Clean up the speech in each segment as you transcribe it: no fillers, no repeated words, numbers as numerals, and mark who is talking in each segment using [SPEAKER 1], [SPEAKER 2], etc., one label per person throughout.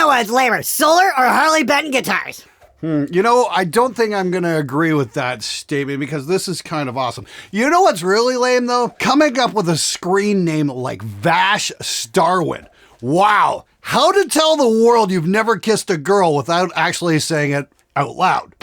[SPEAKER 1] know what's lamer, solar or Harley Benton guitars?
[SPEAKER 2] You know, I don't think I'm going to agree with that statement because this is kind of awesome. You know what's really lame, though? Coming up with a screen name like Vash Starwind. Wow. How to tell the world you've never kissed a girl without actually saying it out loud.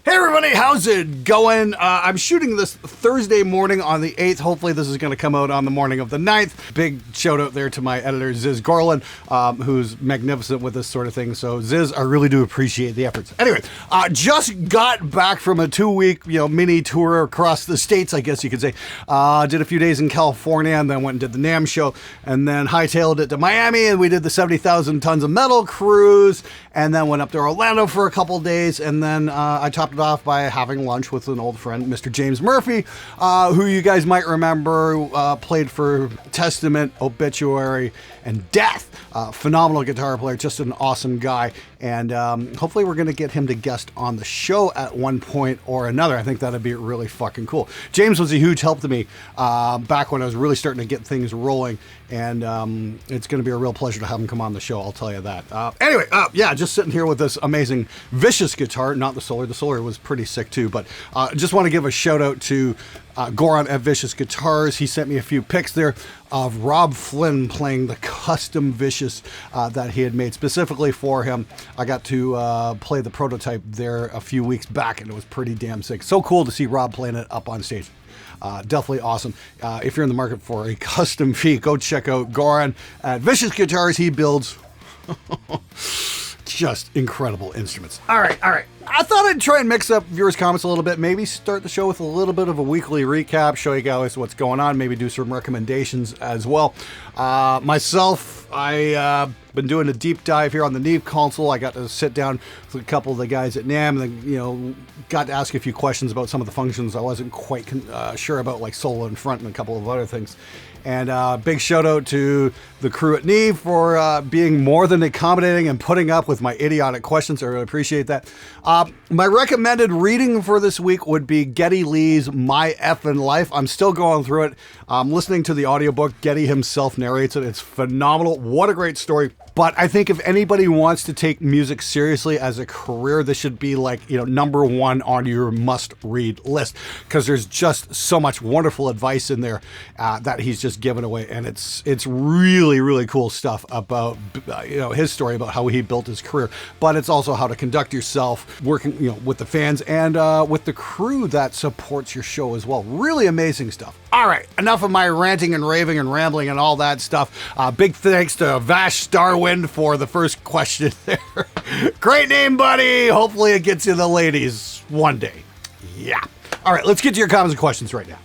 [SPEAKER 2] Hey everybody, how's it going? I'm shooting this Thursday morning on the 8th. Hopefully this is going to come out on the morning of the 9th. Big shout out there to my editor, Ziz Gorlin, who's magnificent with this sort of thing. So Ziz, I really do appreciate the efforts. Anyway, just got back from a 2-week, mini tour across the states, I guess you could say. Did a few days in California and then went and did the NAMM show and then hightailed it to Miami and we did the 70,000 tons of metal cruise and then went up to Orlando for a couple days and then I topped it off by having lunch with an old friend, Mr. James Murphy, who you guys might remember played for Testament, Obituary, and Death. Phenomenal guitar player, just an awesome guy. And hopefully we're going to get him to guest on the show at one point or another. I think that'd be really fucking cool. James was a huge help to me back when I was really starting to get things rolling. And it's going to be a real pleasure to have him come on the show, I'll tell you that. Anyway, just sitting here with this amazing Vicious guitar, not the Solar. The Solar was pretty sick too, but just want to give a shout out to Goran at Vicious Guitars. He sent me a few pics there of Rob Flynn playing the custom Vicious that he had made specifically for him. I got to play the prototype there a few weeks back and it was pretty damn sick. So cool to see Rob playing it up on stage. Definitely awesome. If you're in the market for a custom fee, go check out Goran at Vicious Guitars. He builds just incredible instruments. All right. I thought I'd try and mix up viewers' comments a little bit. Maybe start the show with a little bit of a weekly recap, show you guys what's going on, maybe do some recommendations as well. Myself, I been doing a deep dive here on the Neve console. I got to sit down with a couple of the guys at NAMM and then, got to ask a few questions about some of the functions I wasn't quite sure about, like solo and front and a couple of other things. And big shout out to the crew at Neve for being more than accommodating and putting up with my idiotic questions. I really appreciate that. My recommended reading for this week would be Geddy Lee's My Effin' Life. I'm still going through it. I'm listening to the audiobook. Geddy himself narrates it. It's phenomenal. What a great story. But I think if anybody wants to take music seriously as a career, this should be like, number one on your must-read list because there's just so much wonderful advice in there that he's just given away. And it's really, really cool stuff about, his story about how he built his career. But it's also how to conduct yourself, working, with the fans and with the crew that supports your show as well. Really amazing stuff. All right, enough of my ranting and raving and rambling and all that stuff. Big thanks to Vash Starwind for the first question there. Great name, buddy. Hopefully it gets you the ladies one day. Yeah. All right, let's get to your comments and questions right now.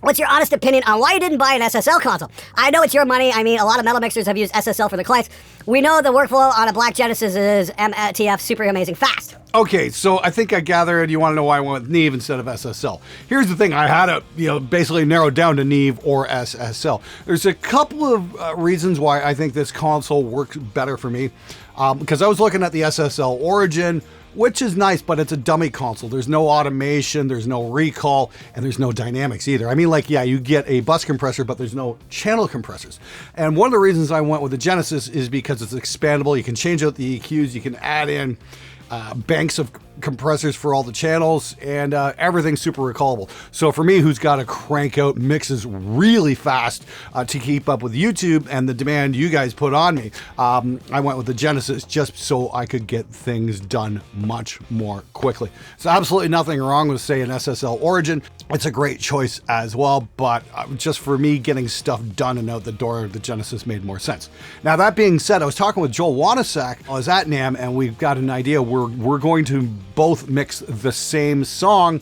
[SPEAKER 1] What's your honest opinion on why you didn't buy an SSL console? I know it's your money. I mean, a lot of metal mixers have used SSL for their clients. We know the workflow on a Black Genesis is MTF super amazing fast.
[SPEAKER 2] Okay, so I think I gathered you want to know why I went with Neve instead of SSL. Here's the thing. I had to, basically narrow down to Neve or SSL. There's a couple of reasons why I think this console works better for me. Because I was looking at the SSL Origin, which is nice, but it's a dummy console. There's no automation, there's no recall, and there's no dynamics either. I mean, you get a bus compressor, but there's no channel compressors. And one of the reasons I went with the Genesis is because it's expandable. You can change out the EQs, you can add in banks of compressors for all the channels, and everything's super recallable. So for me, who's got to crank out mixes really fast to keep up with YouTube and the demand you guys put on me, I went with the Genesis just so I could get things done much more quickly. So absolutely nothing wrong with, say, an SSL Origin. It's a great choice as well, but just for me getting stuff done and out the door, the Genesis made more sense. Now, that being said, I was talking with Joel Wanasak. I was at NAMM, and we've got an idea. We're going to both mix the same song,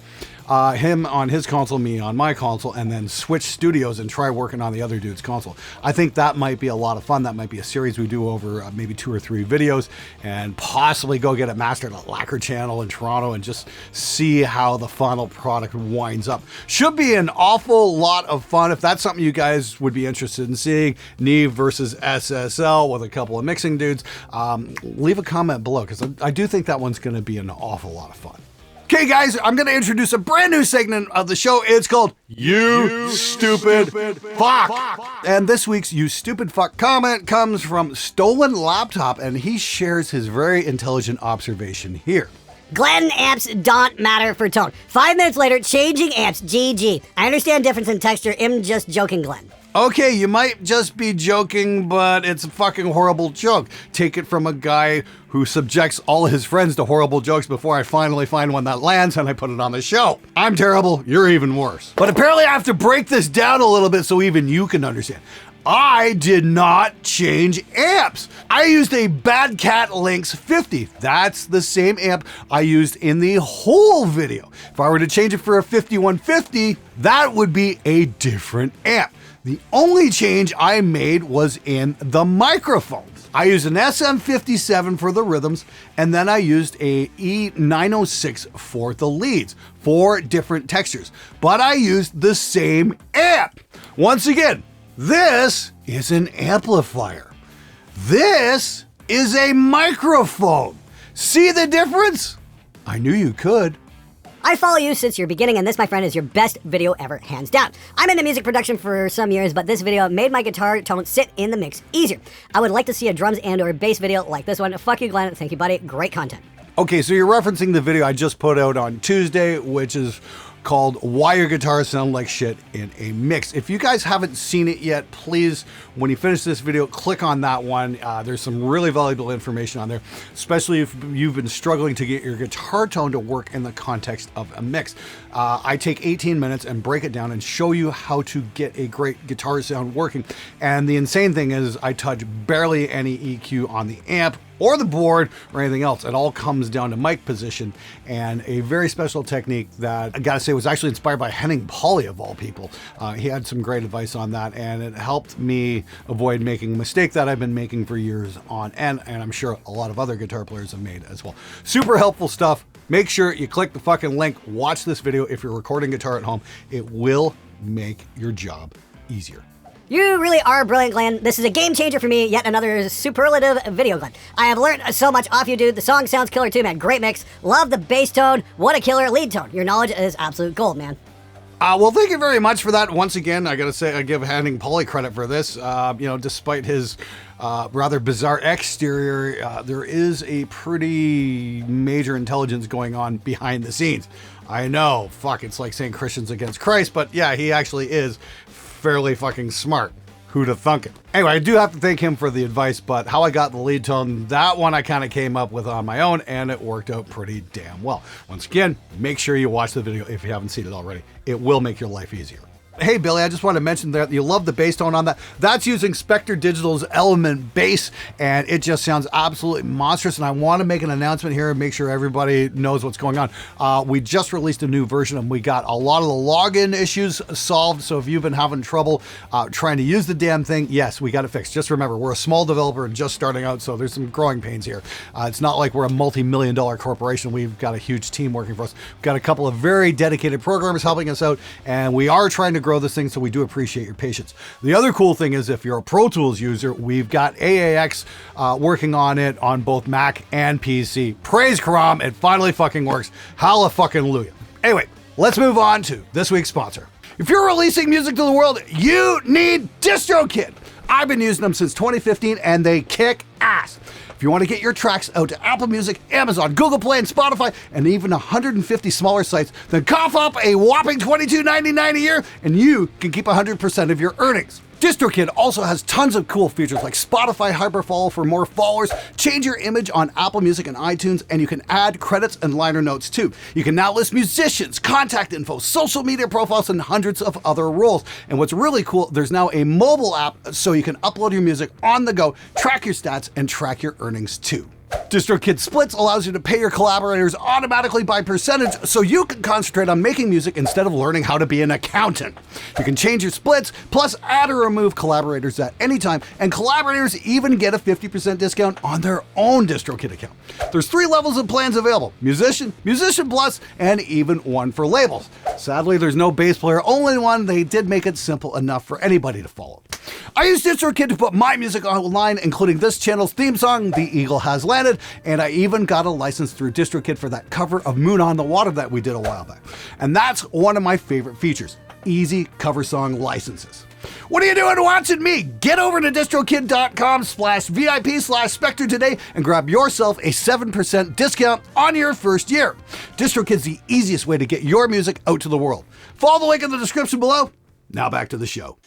[SPEAKER 2] him on his console, me on my console, and then switch studios and try working on the other dude's console. I think that might be a lot of fun. That might be a series we do over maybe 2 or 3 videos, and possibly go get it mastered at Lacquer Channel in Toronto and just see how the final product winds up. Should be an awful lot of fun. If that's something you guys would be interested in seeing, Neve versus SSL with a couple of mixing dudes, leave a comment below, because I do think that one's going to be an awful lot of fun. Okay, guys, I'm going to introduce a brand new segment of the show. It's called You Stupid Fuck. And this week's You Stupid Fuck comment comes from Stolen Laptop, and he shares his very intelligent observation here.
[SPEAKER 1] Glenn, amps don't matter for tone. 5 minutes later, changing amps, GG. I understand difference in texture. I'm just joking, Glenn.
[SPEAKER 2] Okay, you might just be joking, but it's a fucking horrible joke. Take it from a guy who subjects all his friends to horrible jokes before I finally find one that lands and I put it on the show. I'm terrible, you're even worse. But apparently I have to break this down a little bit so even you can understand. I did not change amps. I used a Bad Cat Lynx 50. That's the same amp I used in the whole video. If I were to change it for a 5150, that would be a different amp. The only change I made was in the microphones. I used an SM57 for the rhythms, and then I used a E906 for the leads, 4 different textures. But I used the same amp. Once again, this is an amplifier. This is a microphone. See the difference? I knew you could.
[SPEAKER 1] I follow you since your beginning, and this, my friend, is your best video ever, hands down. I'm into music production for some years, but this video made my guitar tone sit in the mix easier. I would like to see a drums and or bass video like this one. Fuck you, Glenn. Thank you, buddy. Great content.
[SPEAKER 2] Okay, so you're referencing the video I just put out on Tuesday, which is called Why Your Guitars Sound Like Shit in a Mix. If you guys haven't seen it yet, please, when you finish this video, click on that one. There's some really valuable information on there, especially if you've been struggling to get your guitar tone to work in the context of a mix. I take 18 minutes and break it down and show you how to get a great guitar sound working. And the insane thing is I touch barely any EQ on the amp or the board or anything else. It all comes down to mic position and a very special technique that I gotta say was actually inspired by Henning Pauly of all people. He had some great advice on that, and it helped me avoid making a mistake that I've been making for years on end, and I'm sure a lot of other guitar players have made as well. Super helpful stuff. Make sure you click the fucking link, watch this video if you're recording guitar at home. It will make your job easier.
[SPEAKER 1] You really are brilliant, Glenn. This is a game changer for me, yet another superlative video, Glenn. I have learned so much off you, dude. The song sounds killer too, man. Great mix. Love the bass tone. What a killer lead tone. Your knowledge is absolute gold, man.
[SPEAKER 2] Well, thank you very much for that. Once again, I gotta say, I give Henning Pauly credit for this. Despite his rather bizarre exterior, there is a pretty major intelligence going on behind the scenes. I know, fuck, it's like saying Christians against Christ, but yeah, he actually is fairly fucking smart. Who'da thunk it? Anyway, I do have to thank him for the advice, but how I got the lead tone, that one I kind of came up with on my own, and it worked out pretty damn well. Once again, make sure you watch the video if you haven't seen it already. It will make your life easier. Hey, Billy, I just want to mention that you love the bass tone on that. That's using Spectre Digital's Element Bass, and it just sounds absolutely monstrous, and I want to make an announcement here and make sure everybody knows what's going on. We just released a new version, and we got a lot of the login issues solved, so if you've been having trouble trying to use the damn thing, yes, we got it fixed. Just remember, we're a small developer and just starting out, so there's some growing pains here. It's not like we're a multi-million-dollar corporation. We've got a huge team working for us. We've got a couple of very dedicated programmers helping us out, and we are trying to grow this thing, so we do appreciate your patience. The other cool thing is if you're a Pro Tools user, we've got AAX working on it on both Mac and PC. Praise Karam, it finally fucking works. Hallelujah. Anyway, let's move on to this week's sponsor. If you're releasing music to the world, you need DistroKid. I've been using them since 2015 and they kick ass. If you want to get your tracks out to Apple Music, Amazon, Google Play, and Spotify, and even 150 smaller sites, then cough up a whopping $22.99 a year, and you can keep 100% of your earnings. DistroKid also has tons of cool features like Spotify Hyperfollow for more followers, change your image on Apple Music and iTunes, and you can add credits and liner notes too. You can now list musicians, contact info, social media profiles, and hundreds of other roles. And what's really cool, there's now a mobile app so you can upload your music on the go, track your stats, and track your earnings too. DistroKid Splits allows you to pay your collaborators automatically by percentage so you can concentrate on making music instead of learning how to be an accountant. You can change your splits, plus add or remove collaborators at any time, and collaborators even get a 50% discount on their own DistroKid account. There's 3 levels of plans available: Musician, Musician Plus, and even one for labels. Sadly, there's no bass player, only one. They did make it simple enough for anybody to follow. I use DistroKid to put my music online, including this channel's theme song, The Eagle Has Landed, and I even got a license through DistroKid for that cover of Moon on the Water that we did a while back. And that's one of my favorite features, easy cover song licenses. What are you doing watching me? Get over to distrokid.com/VIP/Spectre today and grab yourself a 7% discount on your first year. DistroKid's the easiest way to get your music out to the world. Follow the link in the description below. Now back to the show.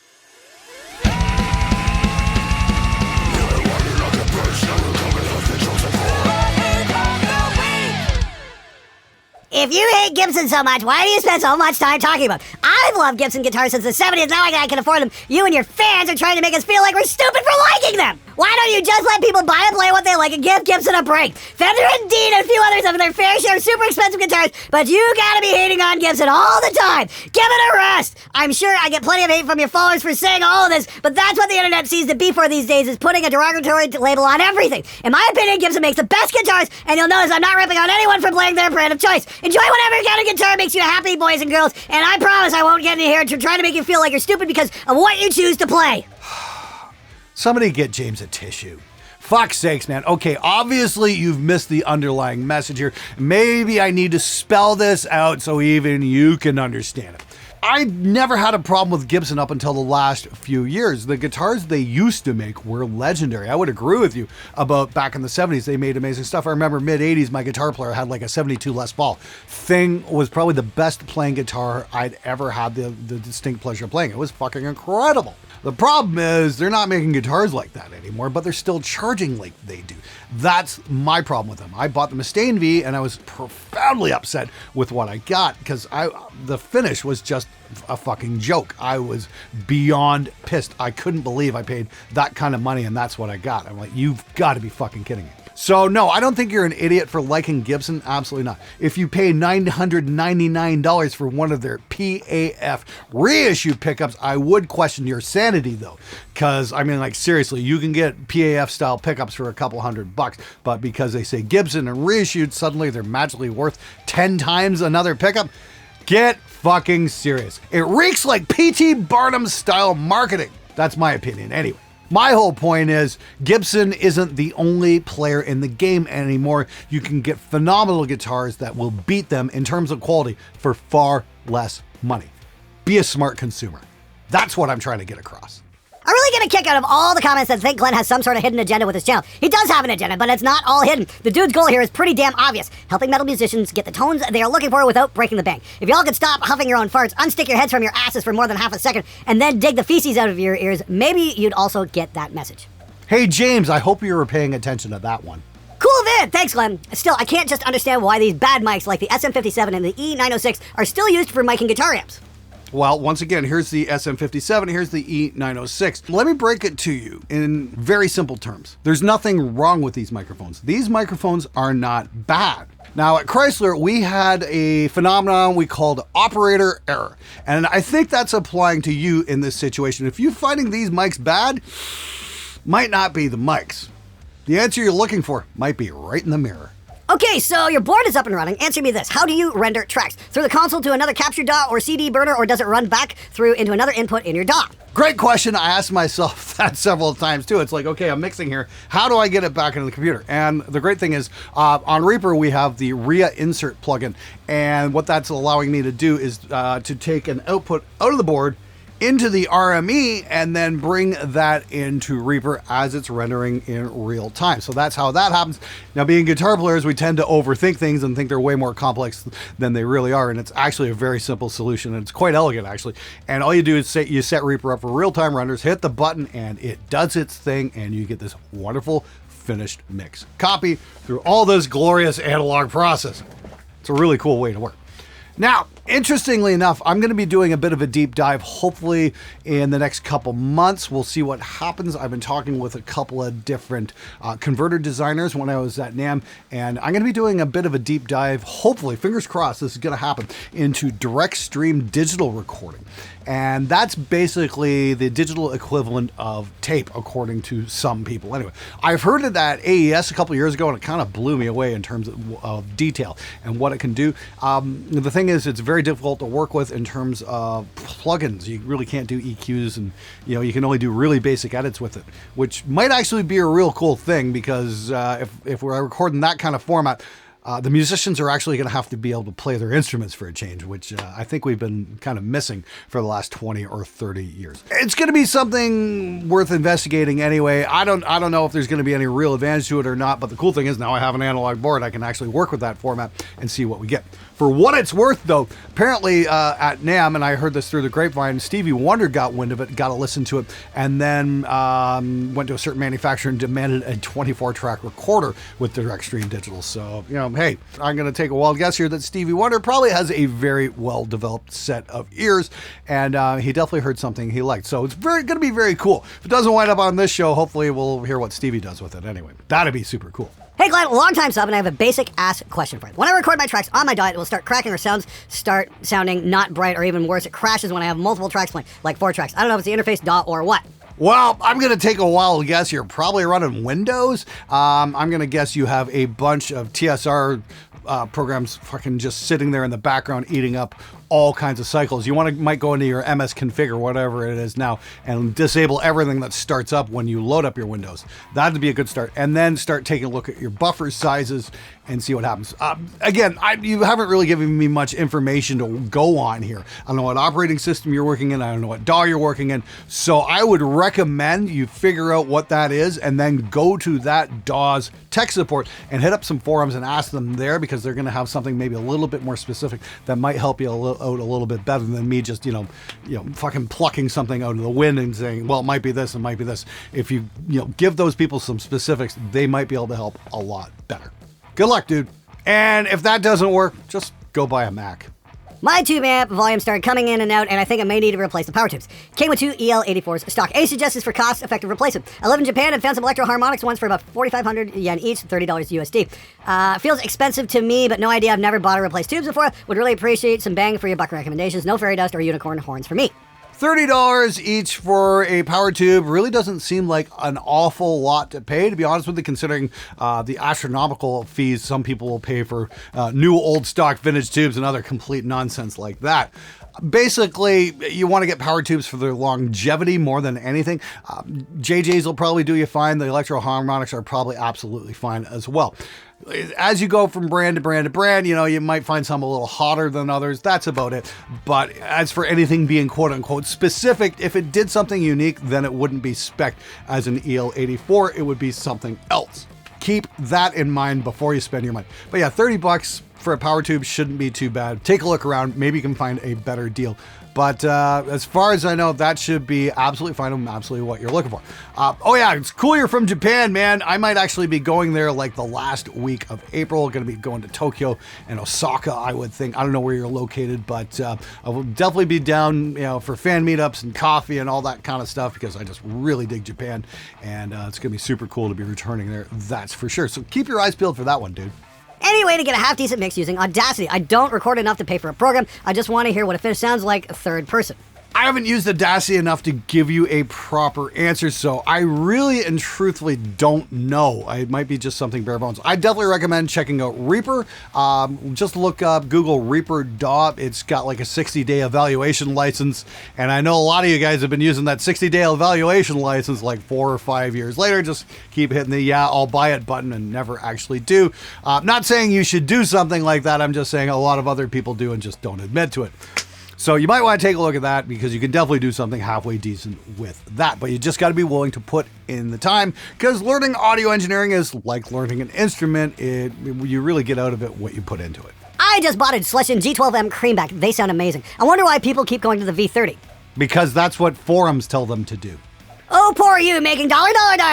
[SPEAKER 1] If you hate Gibson so much, why do you spend so much time talking about it? I've loved Gibson guitars since the 70s, now I can afford them. You and your fans are trying to make us feel like we're stupid for liking them! Why don't you just let people buy and play what they like and give Gibson a break? Fender and Dean and a few others have their fair share of super expensive guitars, but you gotta be hating on Gibson all the time! Give it a rest! I'm sure I get plenty of hate from your followers for saying all of this, but that's what the internet sees the beef for these days, is putting a derogatory label on everything. In my opinion, Gibson makes the best guitars, and you'll notice I'm not ripping on anyone for playing their brand of choice. Enjoy whatever kind of guitar makes you happy, boys and girls, and I promise I won't get in here to try to make you feel like you're stupid because of what you choose to play.
[SPEAKER 2] Somebody get James a tissue. Fuck's sakes, man. Okay, obviously you've missed the underlying message here. Maybe I need to spell this out so even you can understand it. I never had a problem with Gibson up until the last few years. The guitars they used to make were legendary. I would agree with you about back in the 70s, they made amazing stuff. I remember mid-80s, my guitar player had like a 72 Les Paul. Thing was probably the best playing guitar I'd ever had the distinct pleasure of playing. It was fucking incredible. The problem is they're not making guitars like that anymore, but they're still charging like they do. That's my problem with them. I bought the Mustaine V and I was profoundly upset with what I got because the finish was just a fucking joke. I was beyond pissed. I couldn't believe I paid that kind of money and that's what I got. I'm like, you've got to be fucking kidding me. So no, I don't think you're an idiot for liking Gibson. Absolutely not. If you pay $999 for one of their PAF reissue pickups, I would question your sanity though. Cause I mean, like seriously, you can get PAF style pickups for a couple $100, but because they say Gibson and reissued, suddenly they're magically worth 10 times another pickup. Get fucking serious. It reeks like P.T. Barnum style marketing. That's my opinion anyway. My whole point is Gibson isn't the only player in the game anymore. You can get phenomenal guitars that will beat them in terms of quality for far less money. Be a smart consumer. That's what I'm trying to get across.
[SPEAKER 1] I really get a kick out of all the comments that think Glenn has some sort of hidden agenda with his channel. He does have an agenda, but it's not all hidden. The dude's goal here is pretty damn obvious. Helping metal musicians get the tones they are looking for without breaking the bank. If y'all could stop huffing your own farts, unstick your heads from your asses for more than half a second, and then dig the feces out of your ears, maybe you'd also get that message.
[SPEAKER 2] Hey James, I hope you were paying attention to that one.
[SPEAKER 1] Cool vid, thanks Glenn. Still, I can't just understand why these bad mics like the SM57 and the E906 are still used for miking guitar amps.
[SPEAKER 2] Well, once again, here's the SM57, here's the E906. Let me break it to you in very simple terms. There's nothing wrong with these microphones. These microphones are not bad. Now at Chrysler, we had a phenomenon we called operator error. And I think that's applying to you in this situation. If you're finding these mics bad, might not be the mics. The answer you're looking for might be right in the mirror.
[SPEAKER 1] Okay, so your board is up and running. Answer me this. How do you render tracks? Through the console to another capture DAW or CD burner, or does it run back through into another input in your DAW?
[SPEAKER 2] Great question. I asked myself that several times too. It's like, okay, I'm mixing here. How do I get it back into the computer? And the great thing is on Reaper, we have the RIA insert plugin. And what that's allowing me to do is to take an output out of the board into the RME and then bring that into Reaper as it's rendering in real time. So that's how that happens. Now, being guitar players, we tend to overthink things and think they're way more complex than they really are. And it's actually a very simple solution. And it's quite elegant, actually. And all you do is you set Reaper up for real-time renders, hit the button, and it does its thing, and you get this wonderful finished mix. Copy through all this glorious analog processing. It's a really cool way to work. Now, interestingly enough, I'm going to be doing a bit of a deep dive, hopefully in the next couple months. We'll see what happens. I've been talking with a couple of different converter designers when I was at NAMM, and I'm going to be doing a bit of a deep dive, hopefully, fingers crossed, this is going to happen, into direct stream digital recording. And that's basically the digital equivalent of tape, according to some people. Anyway, I've heard it at AES a couple of years ago, and it kind of blew me away in terms of detail and what it can do. The thing thing is, it's very difficult to work with in terms of plugins. You really can't do EQs, and you can only do really basic edits with it, which might actually be a real cool thing, because if we're recording that kind of format, the musicians are actually going to have to be able to play their instruments for a change, which I think we've been kind of missing for the last 20 or 30 years. It's going to be something worth investigating anyway. I don't know if there's going to be any real advantage to it or not, but the cool thing is now I have an analog board. I can actually work with that format and see what we get. For what it's worth, though, apparently at NAMM, and I heard this through the grapevine, Stevie Wonder got wind of it, got to listen to it, and then went to a certain manufacturer and demanded a 24-track recorder with direct stream digital. So, hey, I'm going to take a wild guess here that Stevie Wonder probably has a very well-developed set of ears, and he definitely heard something he liked. So it's going to be very cool. If it doesn't wind up on this show, hopefully we'll hear what Stevie does with it anyway. That'd be super cool.
[SPEAKER 1] Hey Glenn, long time sub, and I have a basic ass question for you. When I record my tracks on my DAW, it will start cracking or sounds start sounding not bright, or even worse, it crashes when I have multiple tracks playing, like 4 tracks. I don't know if it's the interface, DAW, or what.
[SPEAKER 2] Well, I'm going to take a wild guess. You're probably running Windows. I'm going to guess you have a bunch of TSR programs fucking just sitting there in the background eating up all kinds of cycles. You might go into your MS config or whatever it is now and disable everything that starts up when you load up your Windows. That'd be a good start. And then start taking a look at your buffer sizes and see what happens. Again, you haven't really given me much information to go on here. I don't know what operating system you're working in. I don't know what DAW you're working in. So I would recommend you figure out what that is and then go to that DAW's tech support and hit up some forums and ask them there, because they're going to have something maybe a little bit more specific that might help you out a little bit better than me just, fucking plucking something out of the wind and saying, well, it might be this, it might be this. If you give those people some specifics, they might be able to help a lot better. Good luck, dude. And if that doesn't work, just go buy a Mac.
[SPEAKER 1] My tube amp volume started coming in and out, and I think I may need to replace the power tubes. Came with 2 EL84s stock. Any suggestions for cost-effective replacement? I live in Japan and found some electro harmonics ones for about 4,500 yen each, $30 USD. Feels expensive to me, but no idea. I've never bought or replaced tubes before. Would really appreciate some bang for your buck recommendations. No fairy dust or unicorn horns for me.
[SPEAKER 2] $30 each for a power tube really doesn't seem like an awful lot to pay, to be honest with you, considering the astronomical fees some people will pay for new old stock vintage tubes and other complete nonsense like that. Basically, you want to get power tubes for their longevity more than anything. JJs will probably do you fine. The electro harmonics are probably absolutely fine as well. As you go from brand to brand to brand, you might find some a little hotter than others. That's about it. But as for anything being quote unquote specific, if it did something unique, then it wouldn't be spec'd as an EL84. It would be something else. Keep that in mind before you spend your money. But yeah, $30 for a power tube shouldn't be too bad. Take a look around. Maybe you can find a better deal. But as far as I know, that should be absolutely fine and absolutely what you're looking for. Oh yeah, it's cool you're from Japan, man. I might actually be going there like the last week of April. Going to be going to Tokyo and Osaka, I would think. I don't know where you're located, but I will definitely be down, for fan meetups and coffee and all that kind of stuff, because I just really dig Japan, and it's going to be super cool to be returning there. That's for sure. So keep your eyes peeled for that one, dude.
[SPEAKER 1] Any way to get a half-decent mix using Audacity. I don't record enough to pay for a program. I just want to hear what a finish sounds like third person.
[SPEAKER 2] I haven't used Audacity enough to give you a proper answer, so I really and truthfully don't know. It might be just something bare bones. I definitely recommend checking out Reaper. Just look up Google Reaper DAW. It's got like a 60-day evaluation license, and I know a lot of you guys have been using that 60-day evaluation license like 4 or 5 years later. Just keep hitting the yeah, I'll buy it button and never actually do. Not saying you should do something like that. I'm just saying a lot of other people do and just don't admit to it. So you might want to take a look at that, because you can definitely do something halfway decent with that. But you just got to be willing to put in the time, because learning audio engineering is like learning an instrument. You really get out of it what you put into it.
[SPEAKER 1] I just bought a Schlesinger G12M Creamback. They sound amazing. I wonder why people keep going to the V30.
[SPEAKER 2] Because that's what forums tell them to do.
[SPEAKER 1] Oh, poor you, making dollar,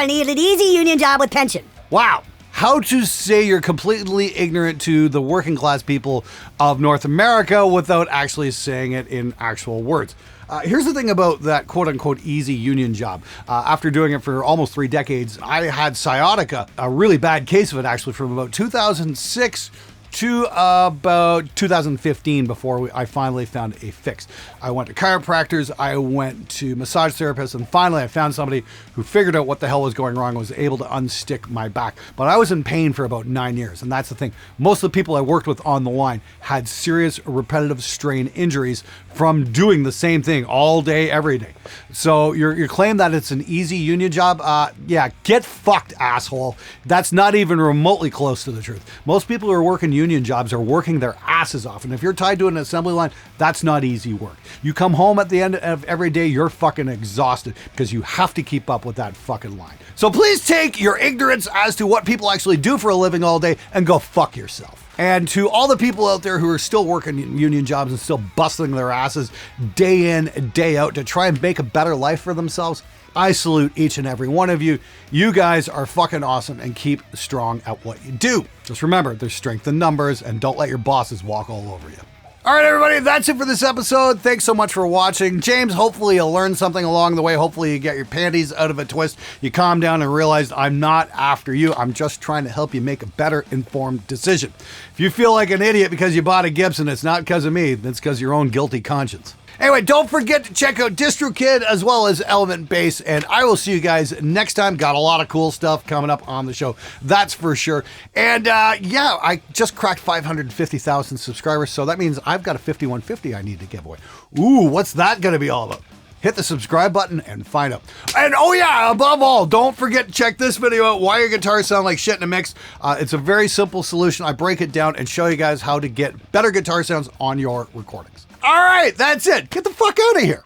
[SPEAKER 1] need an easy union job with pension.
[SPEAKER 2] Wow. How to say you're completely ignorant to the working class people of North America without actually saying it in actual words. Here's the thing about that quote-unquote easy union job. After doing it for almost 3 decades, I had sciatica, a really bad case of it actually, from about 2006 to about 2015 before I finally found a fix. I went to chiropractors, I went to massage therapists, and finally I found somebody who figured out what the hell was going wrong and was able to unstick my back. But I was in pain for about 9 years, and that's the thing. Most of the people I worked with on the line had serious repetitive strain injuries from doing the same thing all day, every day. So your claim that it's an easy union job, yeah, get fucked, asshole. That's not even remotely close to the truth. Most people who are working union jobs are working their asses off. And if you're tied to an assembly line, that's not easy work. You come home at the end of every day, you're fucking exhausted because you have to keep up with that fucking line. So please take your ignorance as to what people actually do for a living all day and go fuck yourself. And to all the people out there who are still working union jobs and still busting their asses day in, day out to try and make a better life for themselves, I salute each and every one of you. You guys are fucking awesome and keep strong at what you do. Just remember, there's strength in numbers and don't let your bosses walk all over you. All right, everybody, that's it for this episode. Thanks so much for watching. James, hopefully you'll learn something along the way. Hopefully you get your panties out of a twist. You calm down and realize I'm not after you. I'm just trying to help you make a better informed decision. If you feel like an idiot because you bought a Gibson, it's not because of me. It's because of your own guilty conscience. Anyway, don't forget to check out DistroKid as well as Element Bass, and I will see you guys next time. Got a lot of cool stuff coming up on the show, that's for sure. And yeah, I just cracked 550,000 subscribers, so that means I've got a 5150 I need to give away. Ooh, what's that going to be all about? Hit the subscribe button and find out. And oh yeah, above all, don't forget to check this video out, Why Your Guitars Sound Like Shit in a Mix. It's a very simple solution. I break it down and show you guys how to get better guitar sounds on your recordings. All right, that's it. Get the fuck out of here.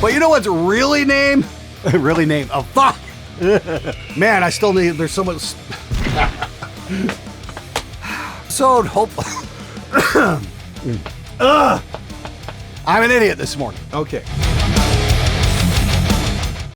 [SPEAKER 2] But you know what's really named? Really named? Oh, fuck. Man, I still need, there's so much. So hopefully. I'm an idiot this morning. Okay.